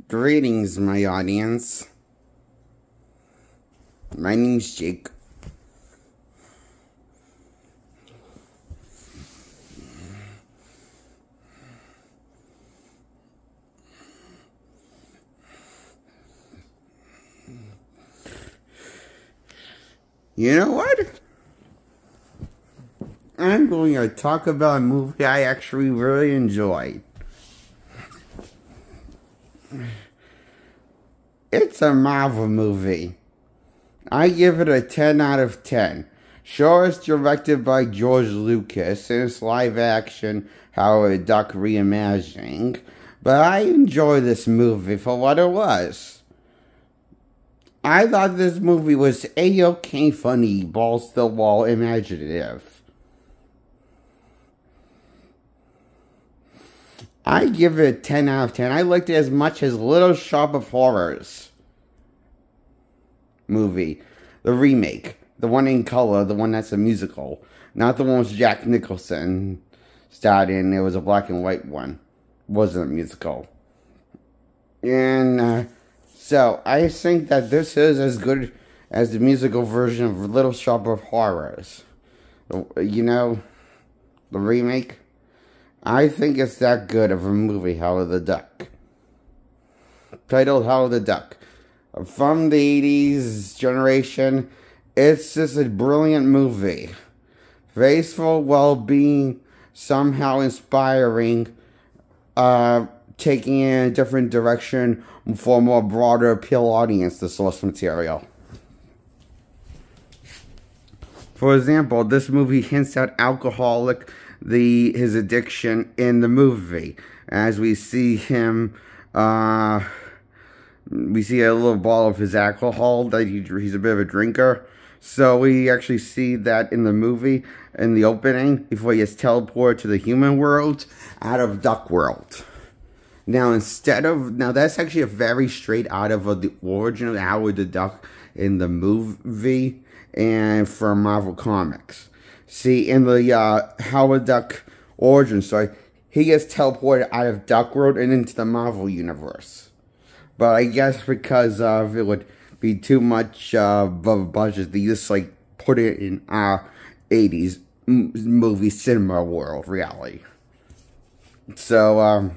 Greetings, my audience. My name's Jake. You know what? I'm going to talk about a movie I actually really enjoyed. It's a Marvel movie. I give it a 10 out of 10. Sure, it's directed by George Lucas and it's live action Howard Duck reimagining, but I enjoy this movie for what it was. I thought this movie was A-OK funny, balls to the wall, imaginative. I give it a 10 out of 10. I liked it as much as Little Shop of Horrors movie. The remake. The one in color, the one that's a musical. Not the one with Jack Nicholson starred in. It was a black and white one. Wasn't a musical. And, so, I think that this is as good as the musical version of Little Shop of Horrors. You know, the remake. I think it's that good of a movie, Howard the Duck. Titled Howard the Duck. From the 80s generation, it's just a brilliant movie. Faithful while being somehow inspiring, taking in a different direction for a more broader appeal audience, the source material. For example, this movie hints at alcoholic, his addiction in the movie. As we see him, we see a little bottle of his alcohol, that he's a bit of a drinker. So we actually see that in the movie, in the opening, before he gets teleported to the human world, out of Duck World. Now, that's actually a very straight out of the origin of Howard the Duck in the movie and from Marvel Comics. See, in the Howard Duck origin story, he gets teleported out of Duck World and into the Marvel Universe. But I guess because it would be too much of a budget, they just put it in our 80s movie cinema world reality. So,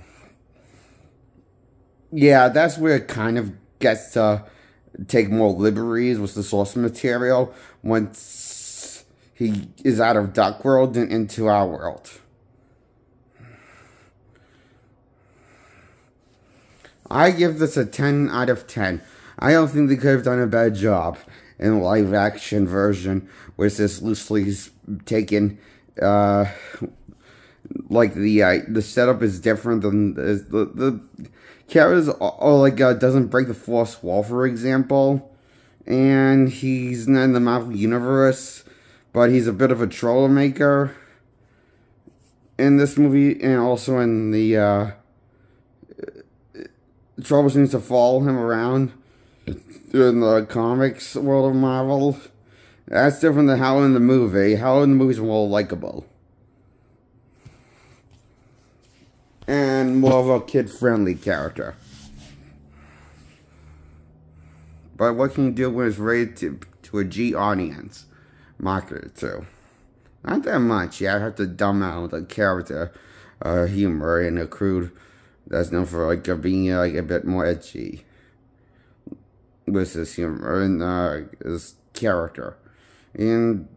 yeah, that's where it kind of gets to take more liberties with the source material once he is out of Duck World and into our world. I give this a 10 out of 10. I don't think they could have done a bad job in the live action version, where it's just loosely taken. The setup is different than the characters doesn't break the fourth wall, for example, and he's not in the Marvel Universe, but he's a bit of a troublemaker in this movie, and also in the trouble seems to follow him around in the comics world of Marvel. That's different than how in the movie. How in the movie is more likable. And more of a kid-friendly character. But what can you do when it's rated to a G audience? Marketed to. Not that much. Yeah, I have to dumb out the character humor and a crude that's known for being a bit more edgy with his humor and his character. And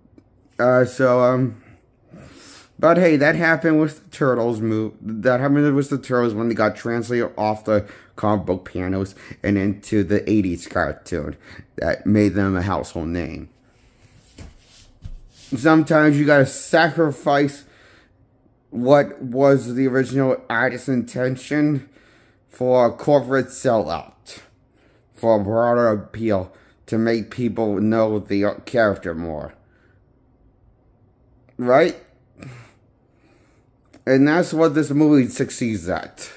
but hey, that happened with the Turtles that happened with the Turtles when they got translated off the comic book panels and into the 80s cartoon that made them a household name. Sometimes you gotta sacrifice what was the original artist's intention for a corporate sellout, for a broader appeal, to make people know the character more. Right? And that's what this movie succeeds at.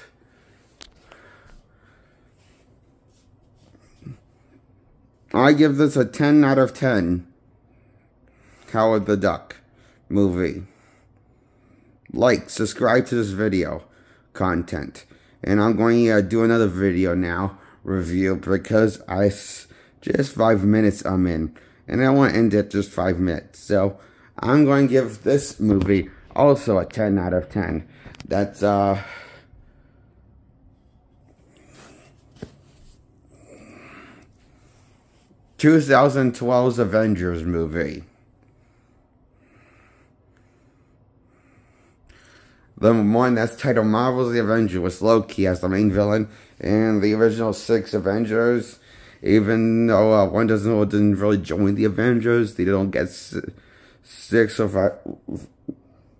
I give this a 10 out of 10. Howard the Duck movie. Like, subscribe to this video content, And I'm going to do another video now, review, because just 5 minutes I'm in. And I want to end it just 5 minutes. So, I'm going to give this movie also a 10 out of 10. That's, 2012's Avengers movie. The one that's titled Marvel's The Avengers with Loki as the main villain, and the original 6 Avengers, even though one didn't really join the Avengers, they don't get 6 or 5.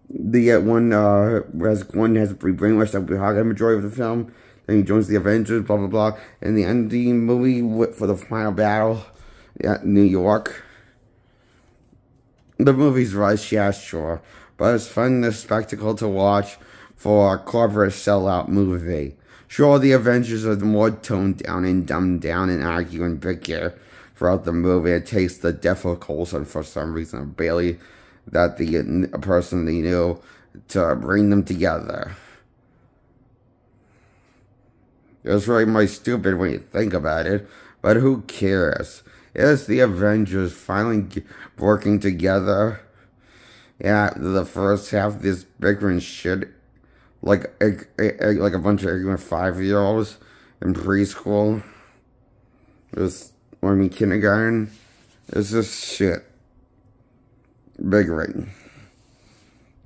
They get one has to be brainwashed that we the majority of the film. Then he joins the Avengers, blah blah blah. And the ending movie for the final battle at New York. The movie's right, yeah, sure. But it's fun, the spectacle to watch for a clever sellout movie. Sure, the Avengers are more toned down and dumbed down and argue and bicker throughout the movie. It takes the death of Coulson for some reason, Bailey, that a person they knew, to bring them together. It was really more stupid when you think about it, but who cares? It's the Avengers finally working together. Yeah, the first half, this bickering shit, like a bunch of ignorant 5-year-olds in preschool. Kindergarten. It's just shit. Bickering.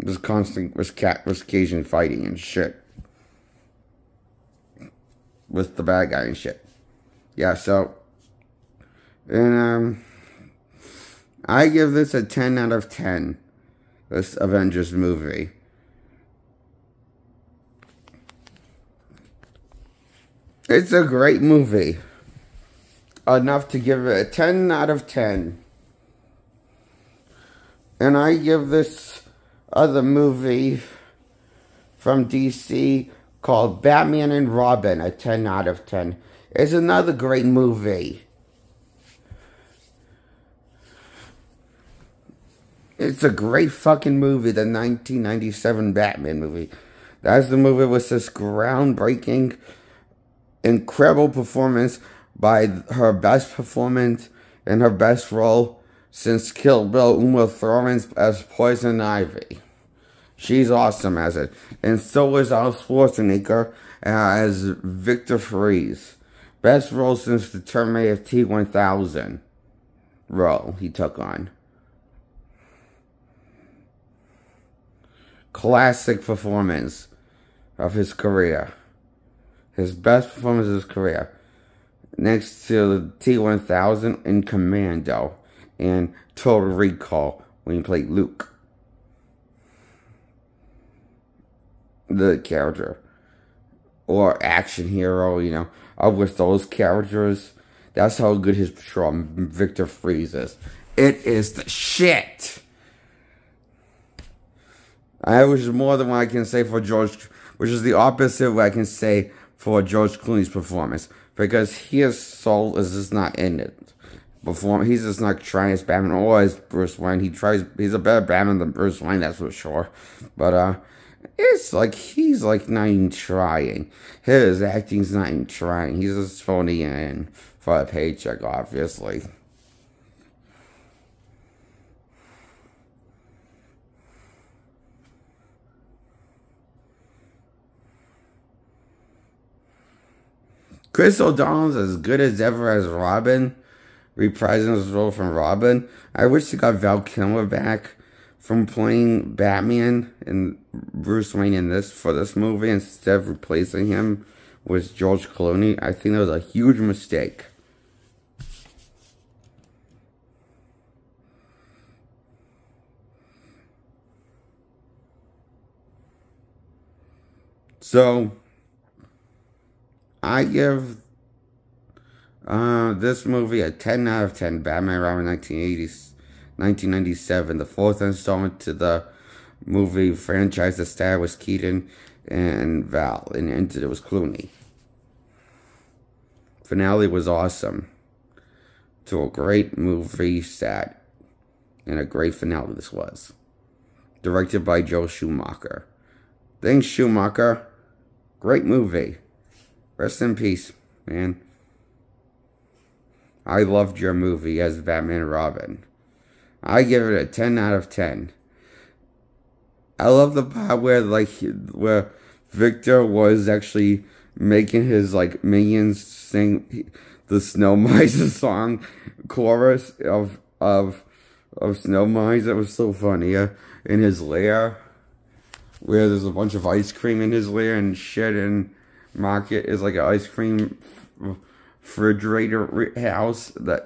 Just constant occasion fighting and shit. With the bad guy and shit. Yeah, so, and I give this a 10 out of 10. This Avengers movie. It's a great movie. Enough to give it a 10 out of 10. And I give this other movie from DC called Batman and Robin a 10 out of 10. It's another great movie. It's a great fucking movie, the 1997 Batman movie. That's the movie with this groundbreaking, incredible performance by her best performance and her best role since Kill Bill, Uma Thurman as Poison Ivy. She's awesome as it. And so is Arnold Schwarzenegger as Victor Freeze. Best role since the Terminator T-1000 role he took on. Classic performance of his career. His best performance of his career. Next to the T-1000 in Commando and Total Recall when he played Luke. The character. Or action hero, you know. With those characters. That's how good his portrayal Victor Freeze is. It is the shit. Which is more than what I can say for which is the opposite of what I can say for George Clooney's performance. Because his soul is just not in it. He's just not trying as Batman or as Bruce Wayne. He's a better Batman than Bruce Wayne, that's for sure. But, it's like, he's like not even trying. His acting's not even trying. He's just phoning in for a paycheck, obviously. Chris O'Donnell's as good as ever as Robin, reprising his role from Robin. I wish they got Val Kilmer back from playing Batman and Bruce Wayne in this movie instead of replacing him with George Clooney. I think that was a huge mistake. So I give this movie a 10 out of 10. Batman Robin 1997, the 4th installment to the movie franchise that started with Keaton and Val, and ended it was Clooney. Finale was awesome. To a great movie set, and a great finale this was. Directed by Joe Schumacher. Thanks, Schumacher. Great movie. Rest in peace, man. I loved your movie as Batman and Robin. I give it a 10 out of 10. I love the part where, like, where Victor was actually making his, like, minions sing the Snow Miser song chorus of Snow Miser. It was so funny. In his lair, where there's a bunch of ice cream in his lair and shit, and Market is like an ice cream refrigerator house, and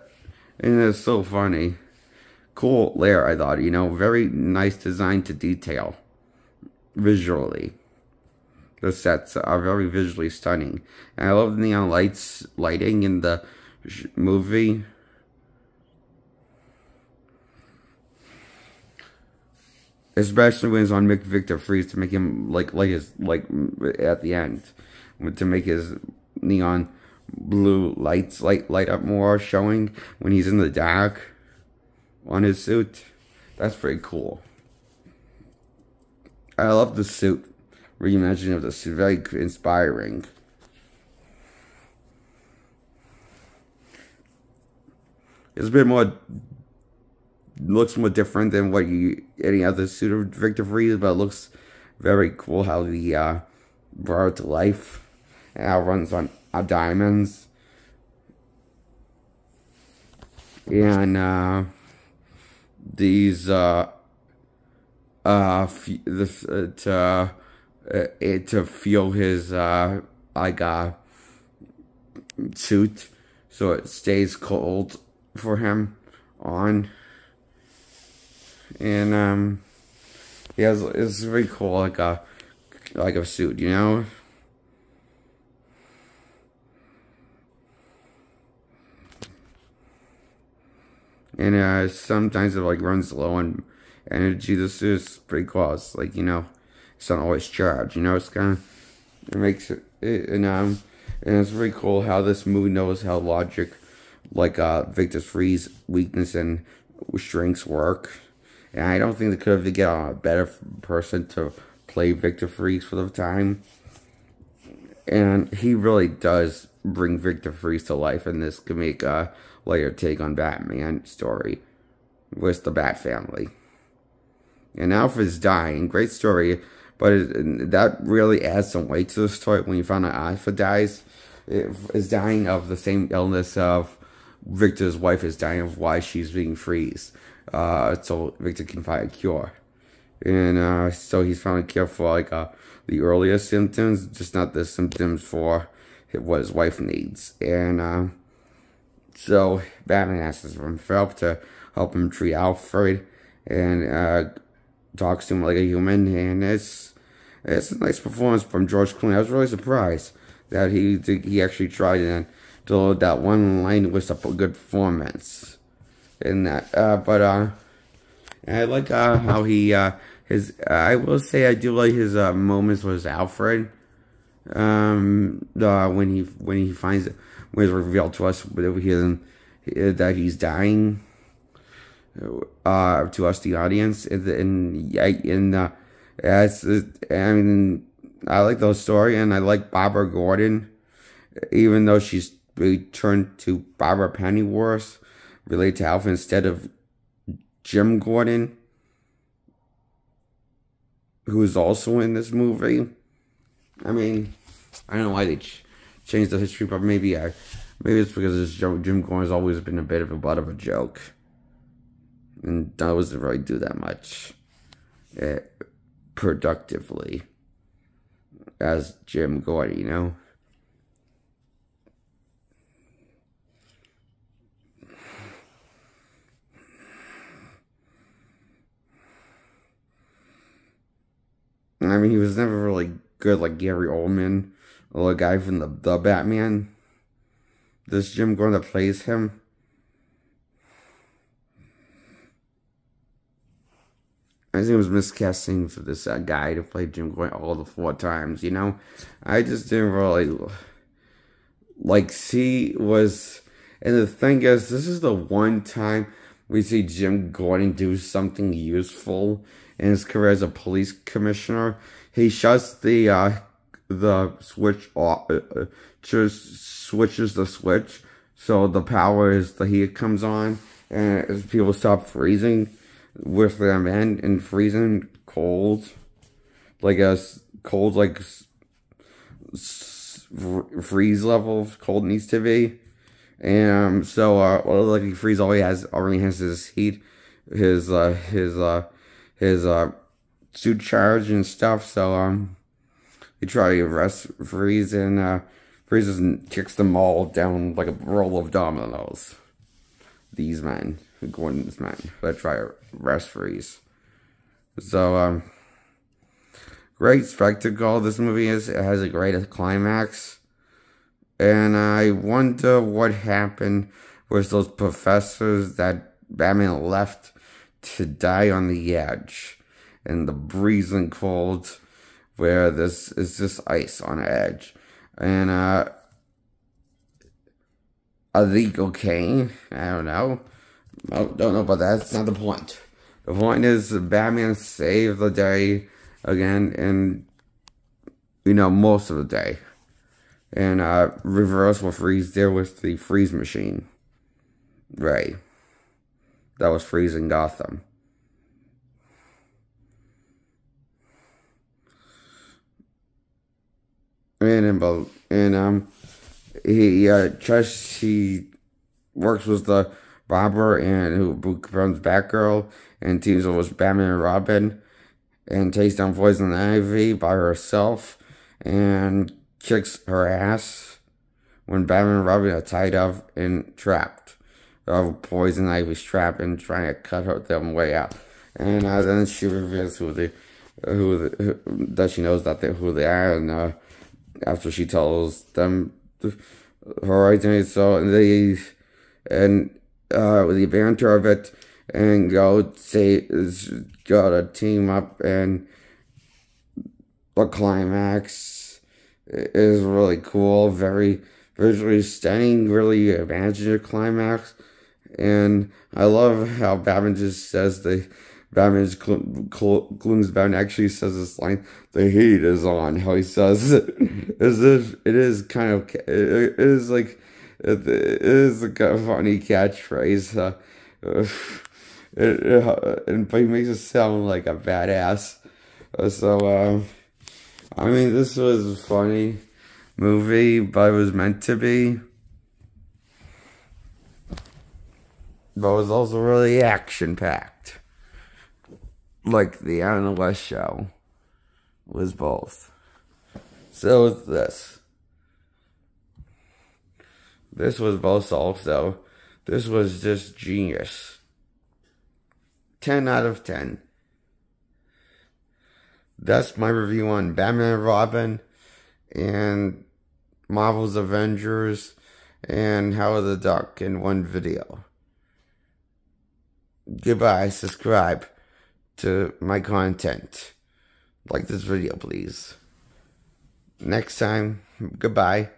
it's so funny. Cool lair, I thought, you know, very nice design to detail visually. The sets are very visually stunning, and I love the neon lighting in the movie. Especially when it's on Victor Freeze to make him like at the end, to make his neon blue lights light up more, showing when he's in the dark on his suit. That's pretty cool. I love the suit reimagining of the suit, very inspiring. It's a bit more, looks more different than what any other suit of Victor Freeze, but it looks very cool how he brought it to life. And how it runs on diamonds. And these to feel his suit so it stays cold for him on. And yeah, it's very cool, like a suit, you know. And sometimes it like runs low on energy. This is pretty close, like, you know, it's not always charged, you know. It's kind of, it makes it, and it's very cool how this movie knows how logic, like Victor Freeze's weakness and strengths work. And I don't think they could have get a better person to play Victor Freeze for the time. And he really does bring Victor Freeze to life, and this can make a later take on Batman story with the Bat family. And Alfred's dying, great story, but that really adds some weight to the story when you find out Alfred is dying of the same illness of Victor's wife is dying of, why she's being freeze. So Victor can find a cure. And so he's found a cure for like the earlier symptoms, just not the symptoms for what his wife needs. And so Batman asks for help to help him treat Alfred, and talks to him like a human. And it's a nice performance from George Clooney. I was really surprised that he actually tried, and delivered that one line was a good performance in that. I like how he I will say I do like his moments with Alfred. When he finds it, when it's revealed to us that he's dying, to us the audience, I mean, I like the story, and I like Barbara Gordon, even though she's returned to Barbara Pennyworth, related to Alfred instead of Jim Gordon, who's also in this movie. I mean, I don't know why they changed the history, but maybe it's because Jim Gordon's always been a bit of a butt of a joke, and doesn't really do that much productively as Jim Gordon, you know. I mean, he was never really good like Gary Oldman, or the guy from the Batman. This Jim Gordon that plays him. I think it was miscasting for this guy to play Jim Gordon all the 4 times, you know? I just didn't really like see was, and the thing is, this is the one time we see Jim Gordon do something useful in his career as a police commissioner. He shuts the the switch off, just switches the switch, so the power is the heat comes on, and as people stop freezing with them and freezing cold, like a cold like freeze level cold needs to be. And so well, like he freeze already has his heat, his suit charge and stuff. So he try to arrest Freeze, and freezes and kicks them all down like a roll of dominoes. These men, Gordon's men, that try to arrest Freeze. So great spectacle this movie is. It has a great climax. And I wonder what happened with those professors that Batman left to die on the edge in the freezing cold, where this is just ice on the edge. And are they okay? I don't know. I don't know, but that's not the point. The point is Batman saved the day again, and most of the day. And reverse what Freeze did with the freeze machine. Right. That was freezing Gotham. And he works with the robber and who becomes Batgirl and teams up with Batman and Robin and takes down Poison Ivy by herself and kicks her ass when Batman and Robin are tied up and trapped. Poison Ivy's trapped and trying to cut them way out. And then she reveals that she knows who they are, and after she tells them her identity, so with the banter of it, and go to team up, and the climax is really cool, very visually stunning, really imaginative climax. And I love how Batman just says Gloom's Batman actually says this line, "The heat is on." How he says it, as if it is like a funny catchphrase. But he makes it sound like a badass. I mean, this was a funny movie, but it was meant to be. But it was also really action-packed. Like the Adam West show was both. So was this. This was both also. This was just genius. 10 out of 10. That's my review on Batman and Robin and Marvel's Avengers and Howard the Duck in one video. Goodbye. Subscribe to my content. Like this video, please. Next time, goodbye.